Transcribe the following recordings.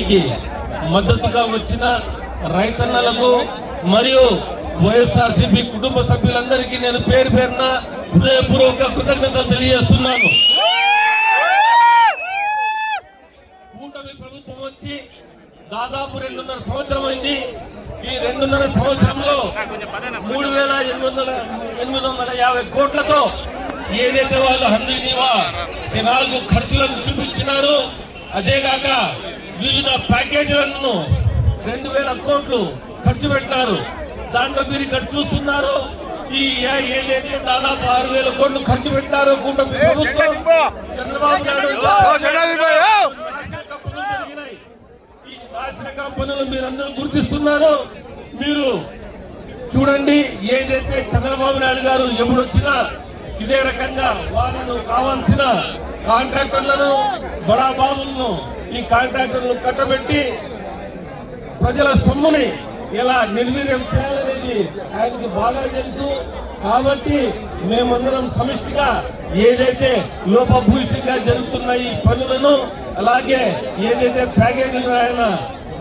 దీనికి మద్దతుగా వచ్చిన రైతన్నలకు మరియు వైఎస్ఆర్సీపీ కుటుంబ సభ్యులందరికీ నేను పేరు పేరున హృదయపూర్వక కృతజ్ఞతలు తెలియజేస్తున్నాను. కూటమి ప్రభుత్వం వచ్చి దాదాపు 2.5 సంవత్సరం అయింది. ఈ 2.5 సంవత్సరంలో 3,850 కోట్లతో ఏదైతే వాళ్ళు హంద్రీనీవా కెనాల్కు ఖర్చులను చూపించినారు, అదేగాక వివిధ ప్యాకేజీలను 2,000 కోట్లు ఖర్చు పెట్టినారు. దాంట్లో మీరు ఇక్కడ చూస్తున్నారు, ఈ ఏదైతే దాదాపు 6,000 కోట్లు ఖర్చు పెట్టారు కూటమి ప్రభుత్వం. చంద్రబాబు నాయుడు ఈ నాశనక పనులు మీరందరూ గుర్తిస్తున్నారు. మీరు చూడండి, ఏదైతే చంద్రబాబు నాయుడు గారు ఎప్పుడు వచ్చినా ఇదే రకంగా వాళ్ళను కావాల్సిన కాంట్రాక్టర్లను బడా బాబులను ఈ కాంట్రాక్టర్లను కట్టబెట్టి ప్రజల సొమ్ముని ఎలా నిర్వీర్యం చేయాలనేది ఆయనకు బాగా తెలుసు. కాబట్టి మేమందరం సమిష్టిగా ఏదైతే లోపభూయిష్టంగా జరుగుతున్న ఈ పనులను, అలాగే ఏదైతే ప్యాకేజీలు ఆయన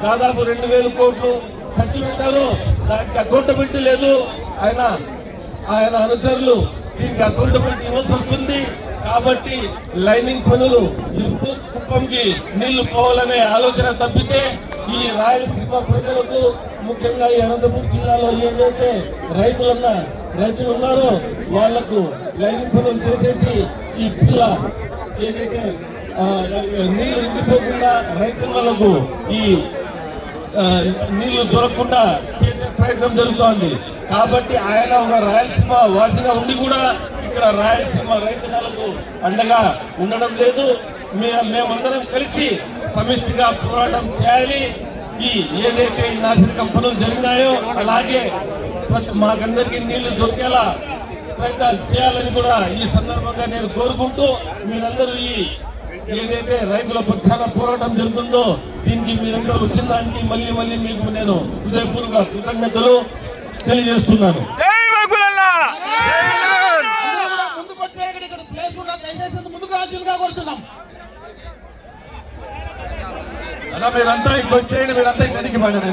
దాదాపు 2,000 కోట్లు ఖర్చు పెట్టారో దానికి అకౌంటబిలిటీ లేదు. ఆయన అనుచరులు దీనికి అకౌంటబిలిటీ ఇవ్వాల్సి వస్తుంది. కాబట్టి లైనింగ్ పనులు కుప్పంకి నీళ్లు పోవాలనే ఆలోచన తప్పితే ఈ రాయలసీమ ప్రజలకు, ముఖ్యంగా ఈ అనంతపురం జిల్లాలో ఏదైతే రైతులు ఉన్నారో వాళ్లకు లైనింగ్ పనులు చేసేసి ఈ పిల్ల ఏదైతే నీళ్లు ఇండిపోకుండా రైతులకు ఈ నీళ్లు దొరకకుండా చేసే ప్రయత్నం జరుగుతోంది. కాబట్టి ఆయన ఒక రాయలసీమ వాసిగా ఉండి కూడా ఇక్కడ రాయలసీమ రైతులకు అండగా ఉండడం లేదు. మేమందరం కలిసి సమిష్టిగా పోరాటం చేయాలి. ఈ ఏదైతే ఈ నాశనకం పనులు జరిగినాయో అలాగే మాకందరికీ నీళ్లు దొరికేలా ప్రయత్నాలు చేయాలని కూడా ఈ సందర్భంగా నేను కోరుకుంటూ, మీరందరూ ఈ ఏదైతే రైతుల పక్షాన పోరాటం జరుగుతుందో దీనికి మీరందరూ వచ్చిన దానికి మళ్ళీ మీకు నేను హృదయపూర్వక కృతజ్ఞతలు తెలియజేస్తున్నాను. మీరంతా ఇక్కడ వచ్చేయండి, మీరంతా ఇక్కడికి పడండి.